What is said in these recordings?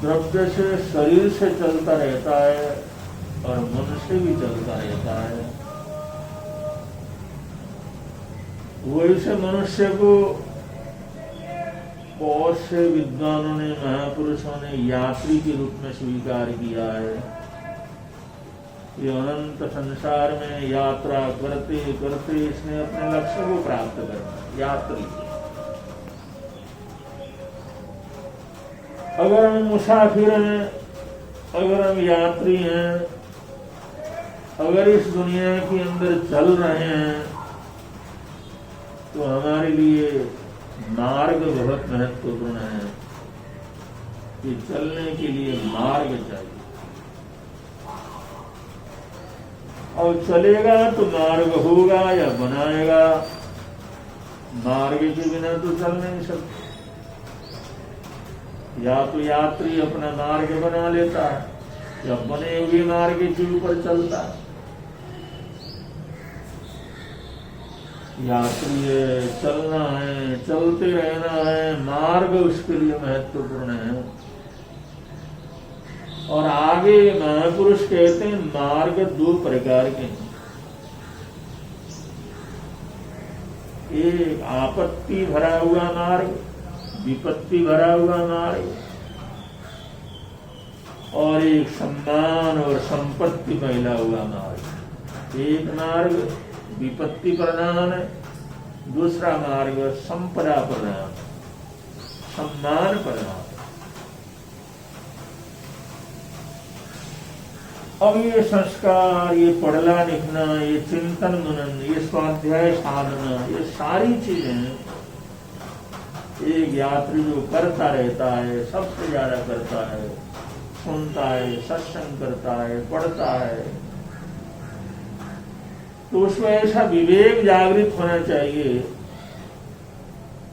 द्रव्य से शरीर से चलता रहता है और मन से भी चलता रहता है। वैसे मनुष्य को बहुत से विद्वानों ने, महापुरुषों ने यात्री के रूप में स्वीकार किया है। ये अनंत संसार में यात्रा करते करते इसने अपने लक्ष्य को प्राप्त करना, यात्री। अगर हम मुसाफिर हैं, अगर हम यात्री हैं, अगर इस दुनिया के अंदर चल रहे हैं, तो हमारे लिए मार्ग बहुत महत्वपूर्ण है कि चलने के लिए मार्ग चाहिए। और चलेगा तो मार्ग होगा या बनाएगा, मार्ग के बिना तो चल नहीं सकते। या तो यात्री अपना मार्ग बना लेता है या बने हुए मार्ग के ऊपर चलता है। यात्री है, चलना है, चलते रहना है, मार्ग उसके लिए महत्वपूर्ण है। और आगे महापुरुष कहते हैं मार्ग दो प्रकार के हैं, एक आपत्ति भरा हुआ मार्ग, विपत्ति भरा हुआ मार्ग, और एक सम्मान और संपत्ति फैला हुआ मार्ग। एक मार्ग विपत्ति प्रधान है, दूसरा मार्ग संपदा प्रधान, सम्मान प्रधान। अब ये संस्कार, ये पढ़ना लिखना, ये चिंतन मनन, ये स्वाध्याय साधना, ये सारी चीजें एक यात्री जो करता रहता है, सबसे ज्यादा करता है, सुनता है, सत्संग करता है, पढ़ता है, तो उसमें ऐसा विवेक जागृत होना चाहिए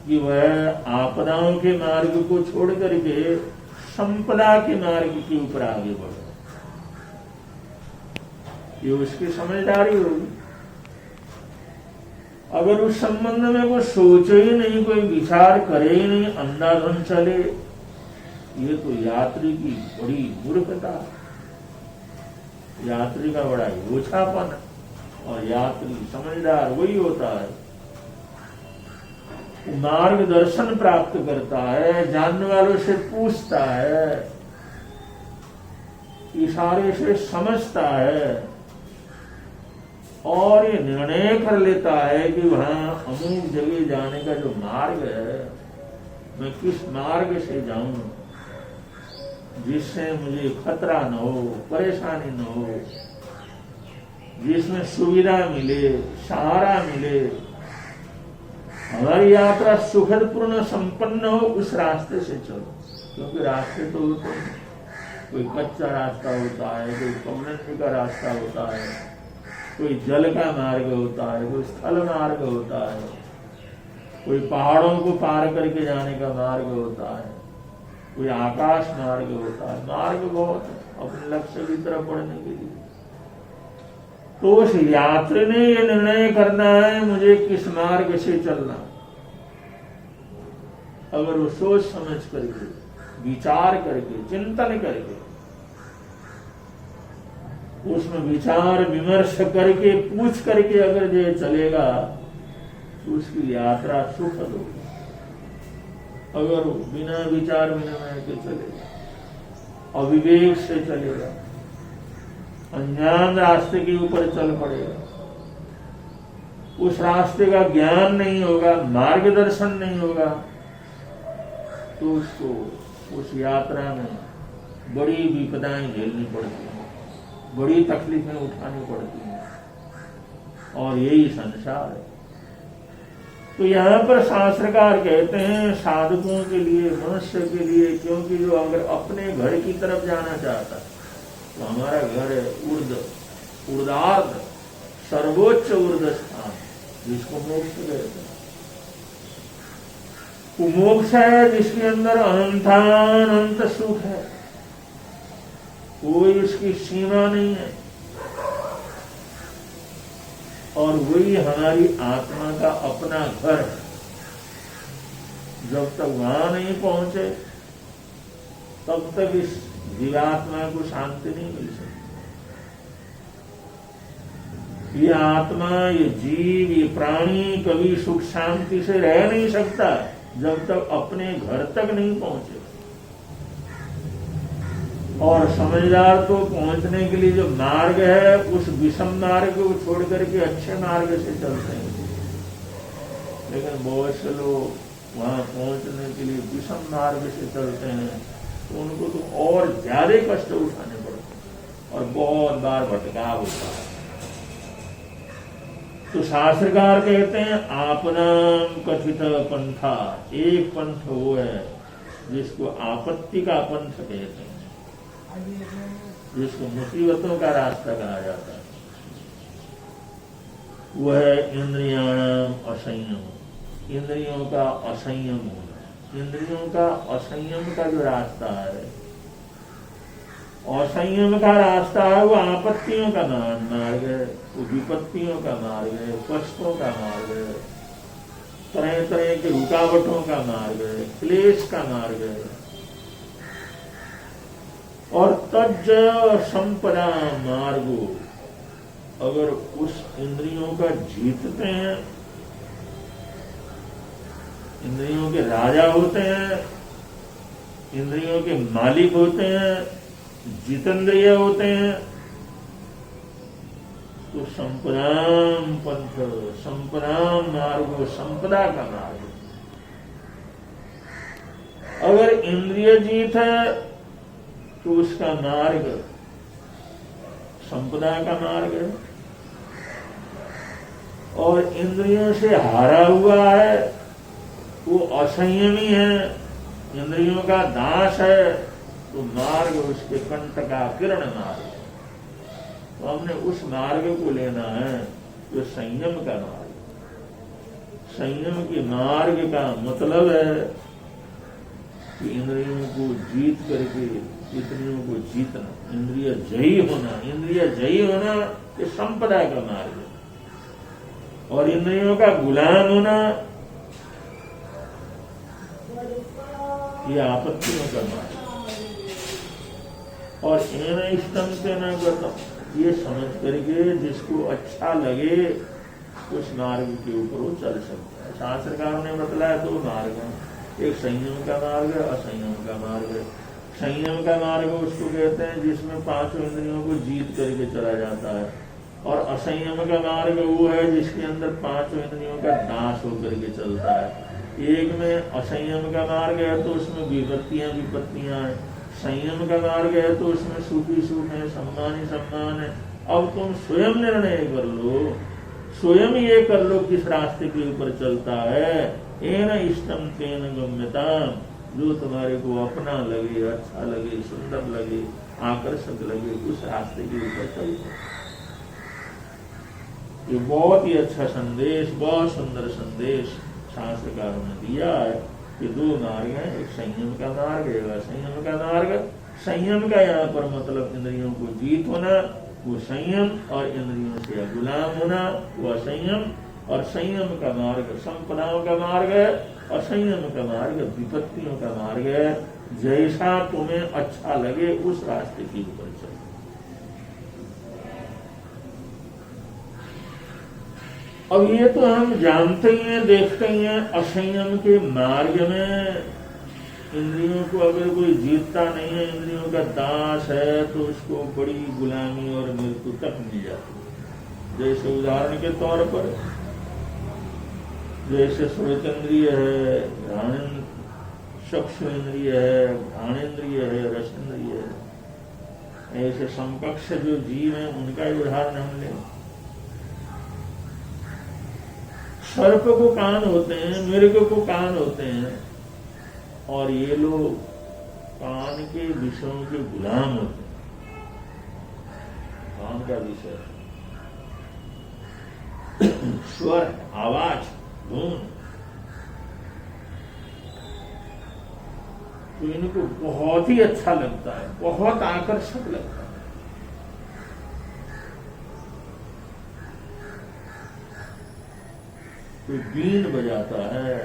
कि वह आपदाओं के मार्ग को छोड़ करके संपदा के मार्ग के ऊपर आगे बढ़े। ये उसकी समझदारी होगी। अगर उस संबंध में कोई सोचे ही नहीं, कोई विचार करे ही नहीं, अंधाधुन चले, ये तो यात्री की बड़ी मूर्खता, यात्री का बड़ा ओछापन है। और यात्री समझदार वही होता है, मार्गदर्शन प्राप्त करता है, जानने वालों से पूछता है, इशारे से समझता है, और ये निर्णय कर लेता है कि वहां अमुक जगह जाने का जो मार्ग है, मैं किस मार्ग से जाऊं जिससे मुझे खतरा न हो, परेशानी न हो, जिसमें सुविधा मिले, सहारा मिले, हमारी यात्रा सुखद पूर्ण संपन्न हो, उस रास्ते से चलो। क्योंकि रास्ते तो होते हैं, कोई कच्चा रास्ता होता है, कोई पगडंडी का रास्ता होता है, कोई जल का मार्ग होता है, कोई स्थल मार्ग होता है, कोई पहाड़ों को पार करके जाने का मार्ग होता है, कोई आकाश मार्ग होता है। मार्ग बहुत है अपने लक्ष्य की तरफ बढ़ने के लिए। तो उस यात्री ने ये निर्णय करना है मुझे किस मार्ग से चलना। अगर वो सोच समझ करके, विचार करके, चिंतन करके, उसमें विचार विमर्श करके, पूछ करके अगर ये चलेगा तो उसकी यात्रा सुखद होगी। अगर बिना विचार विनिमय के चलेगा, अविवेक से चलेगा, अनजान रास्ते के ऊपर चल पड़ेगा, उस रास्ते का ज्ञान नहीं होगा, मार्गदर्शन नहीं होगा, तो उसको उस यात्रा में बड़ी विपदाएं झेलनी पड़ती हैं, बड़ी तकलीफें उठानी पड़ती हैं, और यही संसार है। तो यहाँ पर शास्त्रकार कहते हैं साधकों के लिए, मनुष्य के लिए, क्योंकि जो अगर अपने घर की तरफ जाना चाहता है तो हमारा घर है ऊर्ध्वार्ध, सर्वोच्च ऊर्ध्व स्थान, जिसको मोक्ष कहते हैं। वो मोक्ष है जिसके अंदर अनंतानंत सुख है, कोई उसकी सीमा नहीं है, और वही हमारी आत्मा का अपना घर है। जब तक वहां नहीं पहुंचे तब तक इस जीवात्मा को शांति नहीं मिल सकती। ये आत्मा, ये जीव, ये प्राणी कभी सुख शांति से रह नहीं सकता जब तक अपने घर तक नहीं पहुंचे। और समझदार तो पहुंचने के लिए जो मार्ग है, उस विषम मार्ग को छोड़ करके अच्छे मार्ग से चलते हैं। लेकिन बहुत से लोग वहां पहुंचने के लिए विषम मार्ग से चलते हैं, तो उनको तो और ज्यादा कष्ट उठाने पड़ते हैं और बहुत बार भटकाव होता है। तो शास्त्रकार कहते हैं आपनाम कथित पंथा, एक पंथ वो है जिसको आपत्ति का पंथ कहते हैं, जिसको मुसीबतों का रास्ता कहा जाता है। वह है इंद्रियाणाम असंयम, इंद्रियों का असंयम होना। इंद्रियों का असंयम का जो रास्ता है और संयम का रास्ता है वो आपत्तियों का मार्ग है, वो विपत्तियों का मार्ग है, कष्टों का मार्ग है, तरह तरह के रुकावटों का मार्ग है, क्लेश का मार्ग है। और तज संपदा मार्गो, अगर उस इंद्रियों का जीतते हैं, इंद्रियों के राजा होते हैं, इंद्रियों के मालिक होते हैं, जितेंद्रिय होते हैं, तो संपदाम पंथ, संपदाम मार्ग, संपदा का मार्ग। अगर इंद्रिय जीत है तो उसका मार्ग संपदा का मार्ग है, और इंद्रियों से हारा हुआ है वो असंयमी है, इंद्रियों का दास है, तो मार्ग उसके कंठ का किरण मार्ग है। तो हमने उस मार्ग को लेना है जो संयम का मार्ग। संयम के मार्ग का मतलब है कि इंद्रियों को जीत करके, इंद्रियों को जीतना, इंद्रिय जयी होना। इंद्रिय जयी होना ये संपदा का मार्ग है, और इंद्रियों का गुलाम होना ये आपत्तियों का मार्ग। और एन इष्टम के न गतम, ये समझ करके जिसको अच्छा लगे उस मार्ग के ऊपर वो चल सकता है। शास्त्रकार ने बतलाया दो मार्ग हैं, एक संयम का मार्ग है, असंयम का मार्ग है। संयम का मार्ग उसको कहते हैं जिसमें पांचों इंद्रियों को जीत करके चला जाता है, और असंयम का मार्ग वो है जिसके अंदर पांचों इंद्रियों का नाश होकर के चलता है। एक में असंयम का मार्ग है तो उसमें विपत्तियां विपत्तियां हैं, संयम का मार्ग है तो उसमें सुख ही सुख है, सम्मान ही सम्मान है। अब तुम स्वयं निर्णय कर लो, स्वयं ये कर लो किस रास्ते के ऊपर चलता है। एन इष्टम तेन गम्यताम, जो तुम्हारे को अपना लगे, अच्छा लगे, सुंदर लगे, आकर्षक लगे, उस रास्ते के ऊपर चलते। ये बहुत ही अच्छा संदेश, बहुत सुंदर संदेश शास्त्रकारों ने दिया है कि दो मार्ग हैं, एक संयम का मार्ग, एक असंयम का मार्ग। संयम का यहाँ पर मतलब इंद्रियों को जीत होना, वो संयम, और इंद्रियों से गुलाम होना वो असंयम। और संयम का मार्ग संपदाओं का मार्ग है, असंयम का मार्ग विपत्तियों का मार्ग है। जैसा तुम्हें अच्छा लगे उस रास्ते के ऊपर चलो। अब ये तो हम जानते ही हैं, देखते ही हैं, असंयम के मार्ग में इंद्रियों को अगर कोई जीतता नहीं है, इंद्रियों का दास है, तो उसको बड़ी गुलामी और मृत्यु तक मिल जाती है। जैसे उदाहरण के तौर पर, जैसे श्रोतेंद्रिय है, चक्षु इंद्रिय है, घ्राणेन्द्रिय है, रसेंद्रिय है, ऐसे समकक्ष जो जीव हैं उनका ही उदाहरण हम लें। सर्प को कान होते हैं, मृग को कान होते हैं, और ये लोग कान के विषयों के गुलाम होते हैं। कान का विषय स्वर, आवाज, धुन, तो इनको बहुत ही अच्छा लगता है, बहुत आकर्षक लगता है। कोई बीन बजाता है,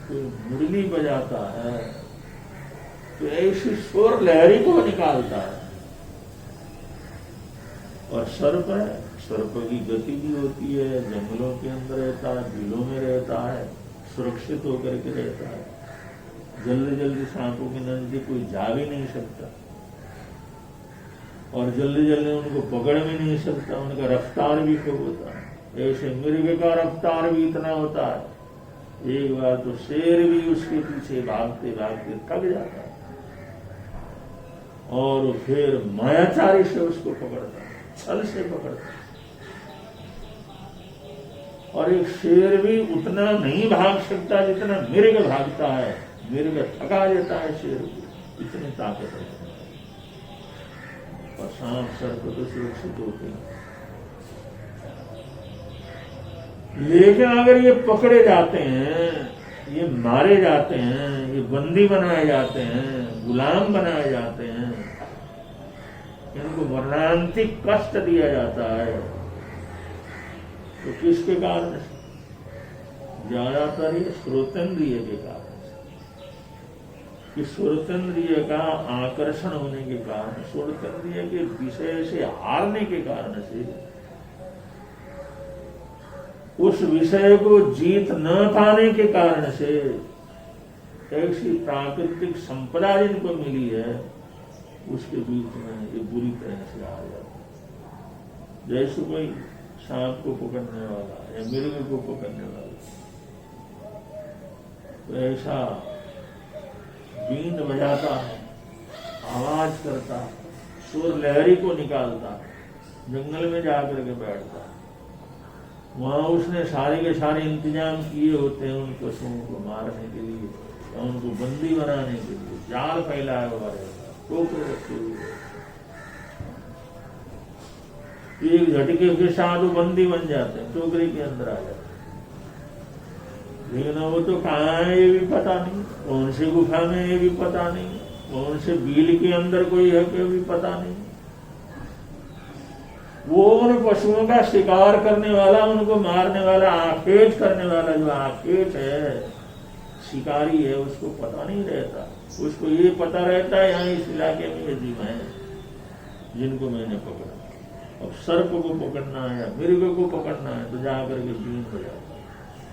कोई मुरली बजाता है, तो ऐसी स्वर लहरी को निकालता है। और सर्प है, सर्प की गति भी होती है, जंगलों के अंदर रहता है, बिलों में रहता है, सुरक्षित होकर के रहता है। जल्दी जल्दी सांपों के नजदीक कोई जा भी नहीं सकता, और जल्दी जल्दी उनको पकड़ भी नहीं सकता, उनका रफ्तार भी खूब होता है। ऐसे मृग का रफ्तार भी इतना होता है, एक बार तो शेर भी उसके पीछे भागते भागते थक जाता है, और फिर मायाचारी से उसको पकड़ता है, छल से पकड़ता है। और एक शेर भी उतना नहीं भाग सकता जितना मृग भागता है, मृग थका देता है शेर को, इतनी ताकत है। और सांप सर्प तो सुरक्षित होते हैं, लेकिन अगर ये पकड़े जाते हैं, ये मारे जाते हैं, ये बंदी बनाए जाते हैं, गुलाम बनाए जाते हैं, इनको वर्णांतिक कष्ट दिया जाता है, तो किसके कारण से? ज्यादातर ये श्रोतेंद्रिय के कारण से, कि श्रोतेंद्रिय का आकर्षण होने के कारण, श्रोतेंद्रिय के विषय से हारने के कारण से, उस विषय को जीत न पाने के कारण से ऐसी प्राकृतिक संपदा जिनको मिली है उसके बीच में ये बुरी तरह से आ जाता है। जैसे कोई सांप को पकड़ने वाला या मृग को पकड़ने वाला, तो ऐसा बीन बजाता है, आवाज करता है, सुर लहरी को निकालता है, जंगल में जाकर के बैठता है। वहां उसने सारे के सारे इंतजाम किए होते हैं उन पशुओं को मारने के लिए, उनको बंदी बनाने के लिए, जाल फैलाया हुआ रहता, टोकरे रखे हुए, एक झटके के साथ वो बंदी बन जाते हैं, टोकरे के अंदर आ जाते हैं। लेकिन वो तो कहाँ है ये भी पता नहीं, कौन सी गुफा में ये भी पता नहीं, कौन से बील के अंदर कोई है ये भी पता नहीं। वो उन पशुओं का शिकार करने वाला, उनको मारने वाला, आखेट करने वाला, जो आखेट है, शिकारी है, उसको पता नहीं रहता। उसको ये पता रहता है यहाँ इस इलाके में ये जीव है जिनको मैंने पकड़ा। अब सर्प को पकड़ना है या मृग को पकड़ना है तो जाकर के बीन बजाता है,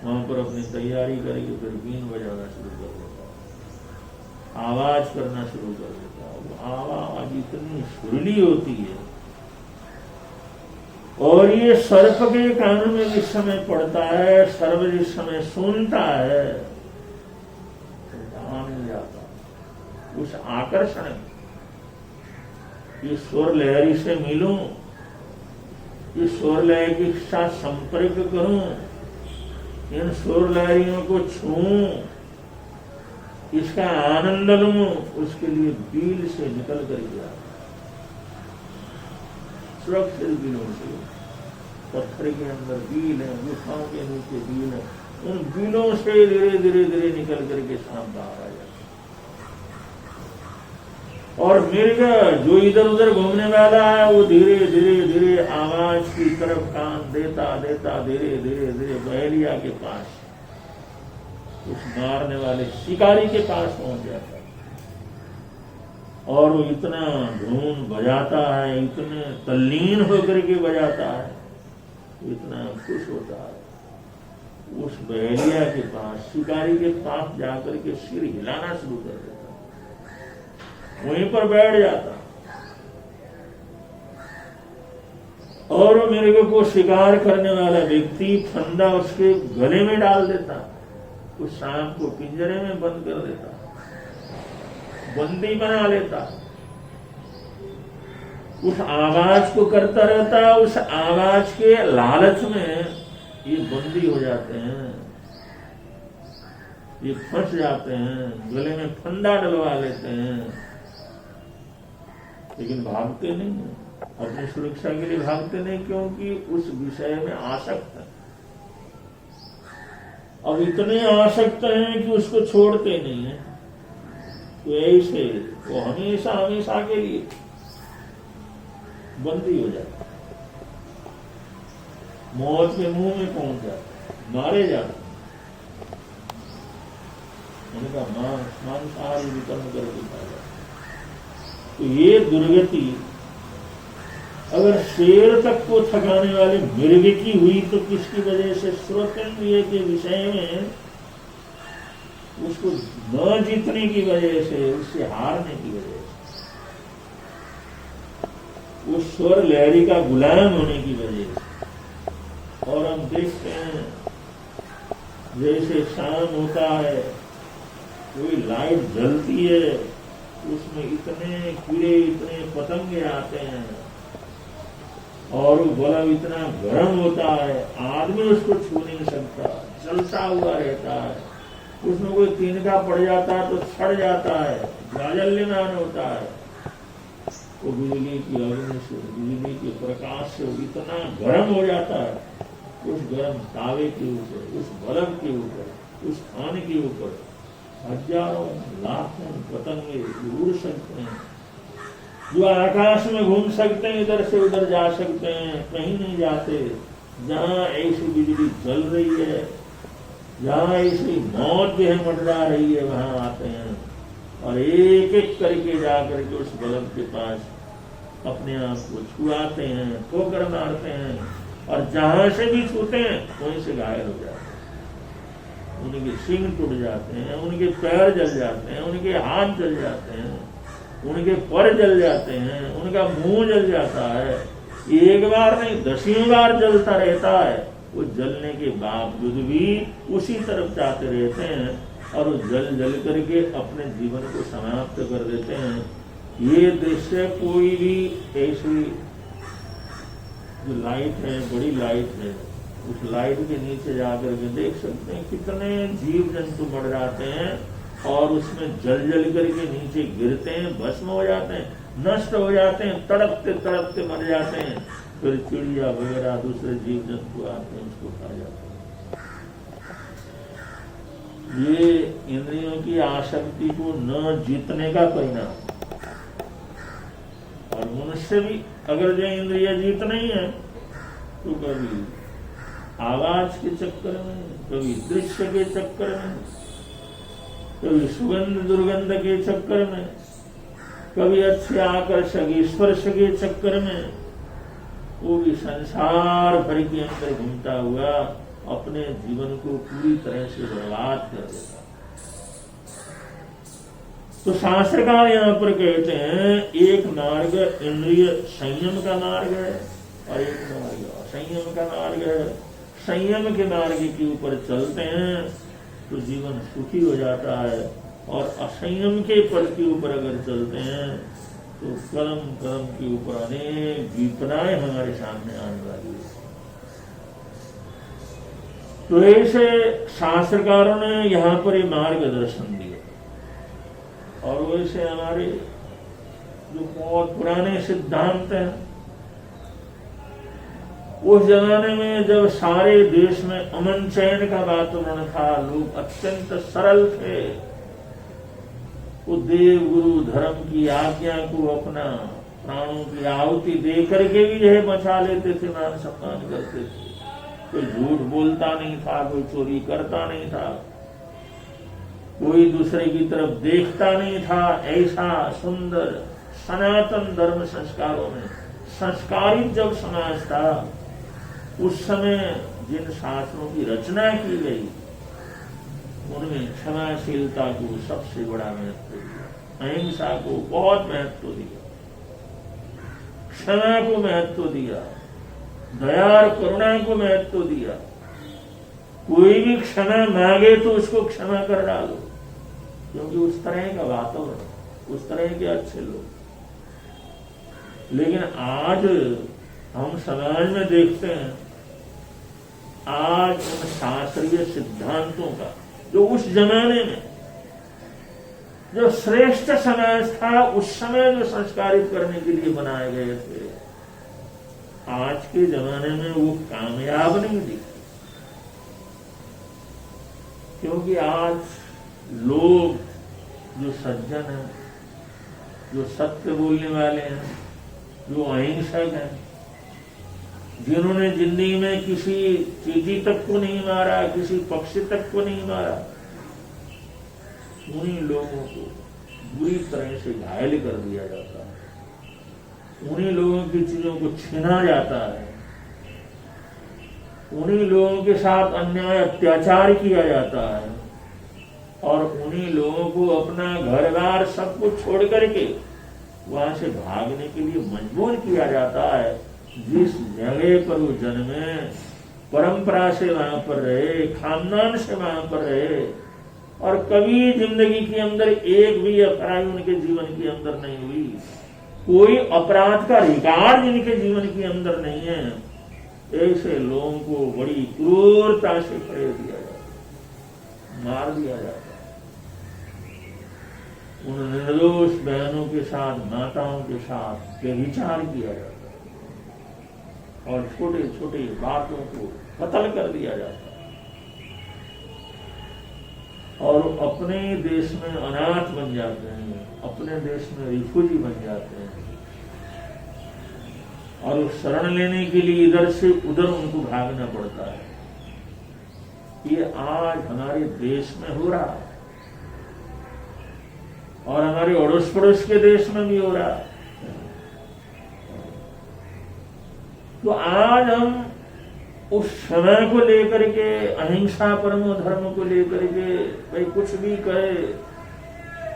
वहां पर अपनी तैयारी करके फिर बीन बजाना शुरू कर देता है, आवाज करना शुरू कर देता है। वो आवाज इतनी सुरीली होती है, और ये सर्प के कान में जिस समय पड़ता है, सर्प जिस समय सुनता है, मिल जाता उस आकर्षण, इस स्वर लहरी से मिलूं, इस स्वर लहरी के साथ संपर्क करूं, इन स्वर लहरियों को छूं, इसका आनंद लूं, उसके लिए बील से निकल कर गया, सुरक्षित बीलों से, पत्थर के अंदर बील है, गुफाओं के नीचे बील है, उन बीलों से धीरे धीरे धीरे निकल करके सांप बाहर आ जाता। और मृग जो इधर उधर घूमने वाला है वो धीरे धीरे धीरे आवाज की तरफ कान देता देता धीरे धीरे धीरे बहेलिया के पास, उस मारने वाले शिकारी के पास पहुंच जाता है। और वो इतना धुन बजाता है, इतने तल्लीन होकर के बजाता है, इतना खुश होता है, उस बहेलिया के पास, शिकारी के पास जाकर के सिर हिलाना शुरू कर देता, वहीं पर बैठ जाता, और मृग को शिकार करने वाला व्यक्ति फंदा उसके गले में डाल देता, उस सांप को पिंजरे में बंद कर देता, बंदी बना लेता, उस आवाज को करता रहता, उस आवाज के लालच में ये बंदी हो जाते हैं, ये फंस जाते हैं, गले में फंदा डलवा लेते हैं, लेकिन भागते नहीं है, अपनी सुरक्षा के लिए भागते नहीं, क्योंकि उस विषय में आसक्त है। अब इतने आसक्त हैं कि उसको छोड़ते नहीं है, तो ऐसे वो हमेशा हमेशा के लिए बंदी हो जाता, मौत के मुंह में पहुंच जाता, मारे जाते, उनका मांसाहारी वितरण करके खा जाता। तो ये दुर्गति अगर शेर तक को थकाने वाले मृग की हुई तो किसकी वजह से? श्रोतेंद्रिय के विषय में उसको न जीतने की वजह से, उससे हारने की वजह से, उस स्वर लहरी का गुलाम होने की वजह से। और हम देखते हैं जैसे शाम होता है, कोई लाइट जलती है, उसमें इतने कीड़े, इतने पतंगे आते हैं, और वो बल्ब इतना गर्म होता है, आदमी उसको छू नहीं सकता, जलता हुआ रहता है, उसमें कोई तिनका पड़ जाता है तो सड़ जाता है, जाजल्यमान होता है। वो बिजली की अग्नि से, बिजली के प्रकाश से इतना गर्म हो जाता है, उस गर्म तावे के ऊपर, उस बल्ब के ऊपर, उस खाने के ऊपर हजारों लाखों पतंगे उड़ सकते हैं, जो आकाश में घूम सकते हैं, इधर से उधर जा सकते हैं, कहीं नहीं जाते। जहां ऐसी बिजली जल रही है, जहां ऐसी मौत जो है मंडरा रही है, वहां आते हैं और एक एक करके जा करके उस बल्ब के पास अपने आप को छुआते हैं, ठोकर मारते हैं, और जहां से भी छूते हैं वहीं से घायल हो जाते हैं। उनके सिंग टूट जाते हैं, उनके पैर जल जाते हैं, उनके हाथ जल जाते हैं, उनके पर जल जाते हैं, उनका मुंह जल जाता है। एक बार नहीं 10 बार जलता रहता है। वो जलने के बावजूद भी उसी तरफ जाते रहते हैं और वो जल जल करके अपने जीवन को समाप्त कर देते हैं। ये दृश्य कोई भी ऐसी जो लाइट है, बड़ी लाइट है, उस लाइट के नीचे जाकर के देख सकते हैं कितने जीव जंतु मर जाते हैं और उसमें जल जल करके नीचे गिरते हैं, भस्म हो जाते हैं, नष्ट हो जाते हैं, तड़पते तड़पते मर जाते हैं। फिर चिड़िया वगैरह दूसरे जीव जंतु आते हैं, उसको खा जाते हैं। ये इंद्रियों की आसक्ति को न जीतने का परिणाम। और मनुष्य भी अगर जो इंद्रिय जीत नहीं है तो कभी आवाज के चक्कर में, कभी दृश्य के चक्कर में, कभी सुगंध दुर्गंध के चक्कर में, कभी अच्छे आकर्षक स्पर्श के चक्कर में, वो भी संसार भर के अंदर घूमता हुआ अपने जीवन को पूरी तरह से बर्बाद कर देता। तो शास्त्रकार यहाँ पर कहते हैं एक मार्ग इंद्रिय संयम का मार्ग है और एक मार्ग असंयम का मार्ग है। संयम के मार्ग के ऊपर चलते हैं तो जीवन सुखी हो जाता है, और असंयम के पद के ऊपर अगर चलते हैं तो कदम कदम के ऊपर अनेक विपदाएं हमारे सामने आने वाली है। तो ऐसे शास्त्रकारों ने यहाँ पर ये मार्गदर्शन दिया। और वैसे हमारे जो बहुत पुराने सिद्धांत हैं, उस जमाने में जब सारे देश में अमन चैन का वातावरण था, लोग अत्यंत सरल थे, वो देव गुरु धर्म की आज्ञा को अपना प्राणों की आहुति दे करके भी यह बचा लेते थे, मान सम्मान करते थे। कोई झूठ बोलता नहीं था, कोई चोरी करता नहीं था, कोई दूसरे की तरफ देखता नहीं था। ऐसा सुंदर सनातन धर्म संस्कारों में संस्कारित जब समाज था, उस समय जिन शास्त्रों की रचना की गई उनमें क्षमाशीलता को सबसे बड़ा महत्व दिया, अहिंसा को बहुत महत्व दिया, क्षमा को महत्व दिया, दया और करुणा को महत्व दिया। कोई भी क्षमा मांगे तो उसको क्षमा कर डालो, क्योंकि उस तरह का वातावरण, उस तरह के अच्छे लोग। लेकिन आज हम समाज में देखते हैं, आज उन शास्त्रीय सिद्धांतों का जो उस जमाने में जो श्रेष्ठ समाज था, उस समय जो संस्कारित करने के लिए बनाए गए थे, आज के जमाने में वो कामयाब नहीं दिखते। क्योंकि आज लोग जो सज्जन हैं, जो सत्य बोलने वाले हैं, जो अहिंसक हैं, जिन्होंने जिंदगी में किसी चीटी तक को नहीं मारा, किसी पक्षी तक को नहीं मारा, उन्हीं लोगों को बुरी तरह से घायल कर दिया जाता है, उन्हीं लोगों की चीजों को छीना जाता है, उन्हीं लोगों के साथ अन्याय अत्याचार किया जाता है, और उन्हीं लोगों को अपना घर बार सब कुछ छोड़ करके वहां से भागने के लिए मजबूर किया जाता है। जिस जगह पर वो जन्मे, परंपरा से वहां पर रहे, खानदान से वहां पर रहे, और कभी जिंदगी के अंदर एक भी अपराध उनके जीवन के अंदर नहीं हुई, कोई अपराध का रिकॉर्ड जिनके जीवन के अंदर नहीं है, ऐसे लोगों को बड़ी क्रूरता से पकड़ दिया जाता, मार दिया जाता। उन निर्दोष बहनों के साथ, माताओं के साथ व्यभिचार किया जाता और छोटे छोटे बातों को कत्ल कर दिया जाता, और अपने देश में अनाथ बन जाते हैं, अपने देश में रिफ्यूजी बन जाते हैं, और उस शरण लेने के लिए इधर से उधर उनको भागना पड़ता है। ये आज हमारे देश में हो रहा है और हमारे अड़ोस पड़ोस के देश में भी हो रहा है। तो आज हम उस समय को लेकर के, अहिंसा परमो धर्म को लेकर के भाई कुछ भी कहे,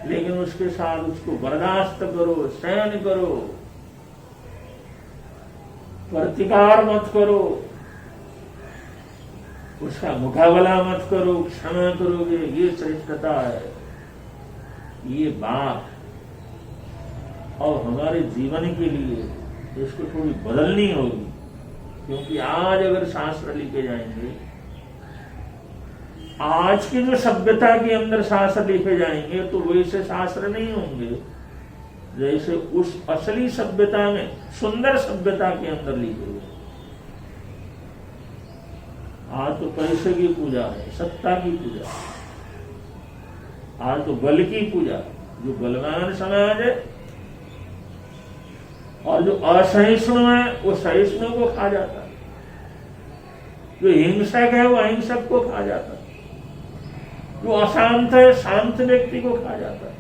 लेकिन उसके साथ उसको बर्दाश्त करो, सहन करो, प्रतिकार मत करो, उसका मुकाबला मत करो, क्षमा करोगे, ये श्रेष्ठता है। ये बात और हमारे जीवन के लिए इसको थोड़ी बदलनी होगी, क्योंकि आज अगर शास्त्र लिखे जाएंगे, आज की जो सभ्यता के अंदर शास्त्र लिखे जाएंगे तो वैसे शास्त्र नहीं होंगे जैसे उस असली सभ्यता में, सुंदर सभ्यता के अंदर लिखे गए। आज तो पैसे की पूजा है, सत्ता की पूजा, आज तो बल की पूजा। जो बलवान समाज है और जो असहिष्णु है वो सहिष्णु को खा जाता है, जो हिंसक है वो अहिंसक को खा जाता है, जो अशांत है शांत व्यक्ति को खा जाता है,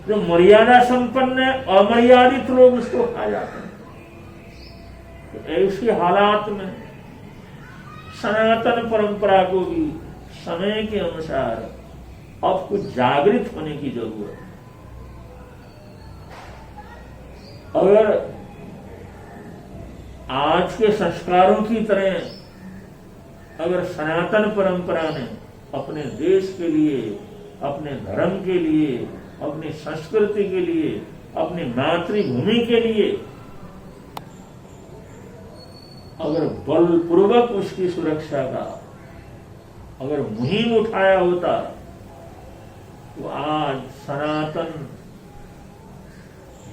जो मर्यादा संपन्न है अमर्यादित लोग उसको खा जाते हैं। तो ऐसी हालात में सनातन परंपरा को भी समय के अनुसार अब कुछ जागृत होने की जरूरत है। अगर आज के संस्कारों की तरह अगर सनातन परंपरा ने अपने देश के लिए, अपने धर्म के लिए, अपनी संस्कृति के लिए, अपनी मातृभूमि के लिए अगर बलपूर्वक उसकी सुरक्षा का अगर मुहिम उठाया होता तो आज सनातन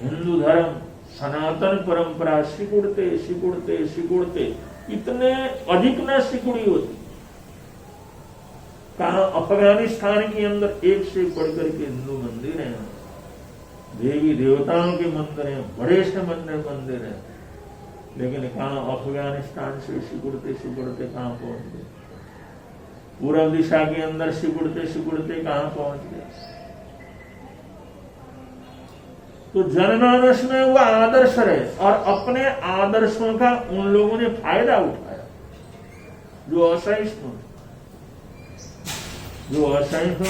हिंदू धर्म, सनातन परंपरा सिकुड़ते सिकुड़ते सिकुड़ते इतने अधिक न सिकुड़ी होती। कहा अफगानिस्तान के अंदर एक से बढ़कर के हिंदू मंदिर हैं, देवी देवताओं के मंदिर हैं, बड़े से मंदिर हैं, लेकिन कहा अफगानिस्तान से सिकुड़ते सिकुड़ते कहां पहुंच गए, पूर्व दिशा के अंदर सिकुड़ते सिकुड़ते कहां पहुंच गए। तो जनमानस में वो आदर्श रहे और अपने आदर्शों का उन लोगों ने फायदा उठाया जो असहिष्णु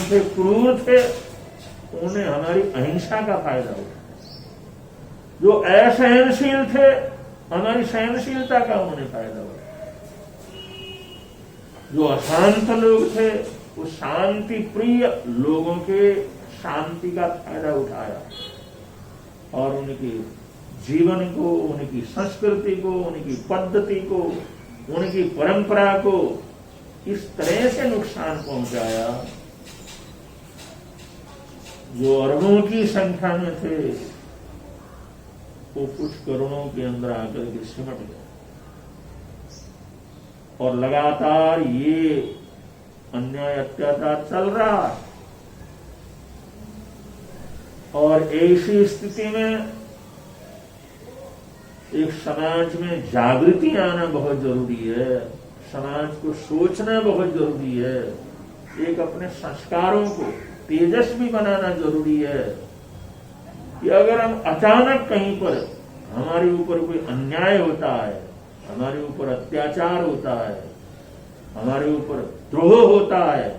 थे, क्रूर थे, उन्हें हमारी अहिंसा का फायदा उठाया। जो असहनशील थे, हमारी सहनशीलता का उन्हें फायदा उठाया। जो अशांत लोग थे, वो शांति प्रिय लोगों के शांति का फायदा उठाया और उनके जीवन को, उनकी संस्कृति को, उनकी पद्धति को, उनकी परंपरा को इस तरह से नुकसान पहुंचाया। जो अरबों की संख्या में थे वो कुछ करोड़ों के अंदर आकर के सिमट गए और लगातार ये अन्याय अत्याचार चल रहा है। और ऐसी स्थिति में एक समाज में जागृति आना बहुत जरूरी है, समाज को सोचना बहुत जरूरी है, एक अपने संस्कारों को तेजस्वी बनाना जरूरी है कि अगर हम अचानक कहीं पर हमारे ऊपर कोई अन्याय होता है, हमारे ऊपर अत्याचार होता है, हमारे ऊपर द्रोह होता है,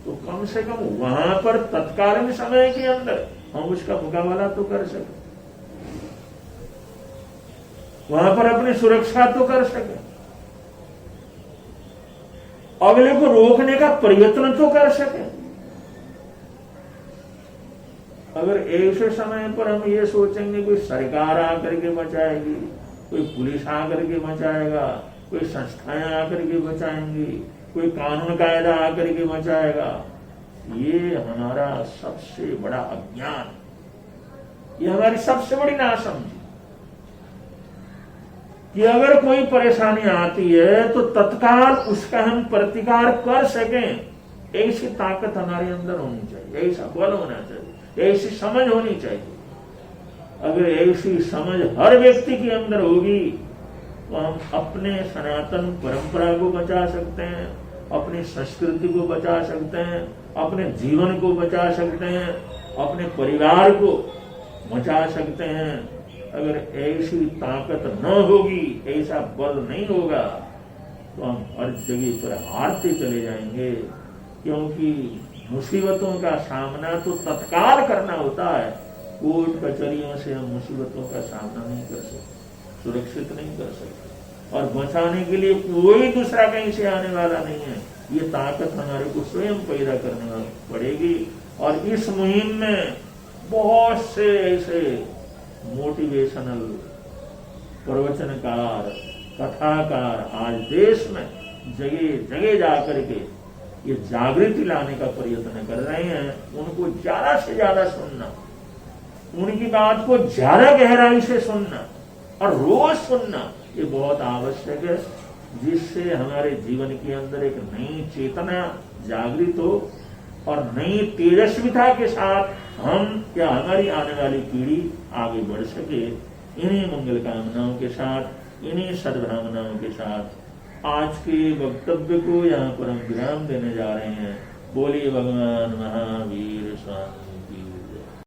तो कम से कम वहां पर तत्कालीन समय के अंदर हम उसका मुकाबला तो कर सके, वहां पर अपनी सुरक्षा तो कर सके, अगले को रोकने का प्रयत्न तो कर सके। अगर ऐसे समय पर हम ये सोचेंगे कोई सरकार आकर के बचाएगी, कोई पुलिस आकर के बचाएगा, कोई संस्थाएं आकर के बचाएंगी, कोई कानून कायदा आकर के बचाएगा, ये हमारा सबसे बड़ा अज्ञान, ये हमारी सबसे बड़ी नासमझी कि अगर कोई परेशानी आती है तो तत्काल उसका हम प्रतिकार कर सकें, ऐसी ताकत हमारे अंदर होनी चाहिए, ऐसा बल होना चाहिए, ऐसी समझ होनी चाहिए। अगर ऐसी समझ हर व्यक्ति के अंदर होगी तो हम अपने सनातन परंपरा को बचा सकते हैं, अपनी संस्कृति को बचा सकते हैं, अपने जीवन को बचा सकते हैं, अपने परिवार को बचा सकते हैं। अगर ऐसी ताकत न होगी, ऐसा बल नहीं होगा तो हम हर जगह पर हारते चले जाएंगे, क्योंकि मुसीबतों का सामना तो तत्काल करना होता है। कोर्ट कचहरियों से हम मुसीबतों का सामना नहीं कर सकते, सुरक्षित नहीं कर सकते, और बचाने के लिए कोई दूसरा कहीं से आने वाला नहीं है। ये ताकत हमारे को स्वयं पैदा करने पड़ेगी। और इस मुहिम में बहुत से ऐसे मोटिवेशनल प्रवचनकार, कथाकार आज देश में जगह जगह जाकर के ये जागृति लाने का प्रयत्न कर रहे हैं। उनको ज्यादा से ज्यादा सुनना, उनकी बात को ज्यादा गहराई से सुनना और रोज सुनना, ये बहुत आवश्यक है, जिससे हमारे जीवन के अंदर एक नई चेतना जागृत हो और नई तेजस्विता के साथ हम या हमारी आने वाली पीढ़ी आगे बढ़ सके। इन्हीं मंगल कामनाओं के साथ, इन्हीं सद्भावनाओं के साथ आज के वक्तव्य को यहाँ पर हम विराम देने जा रहे हैं। बोलिए भगवान महावीर स्वामी की।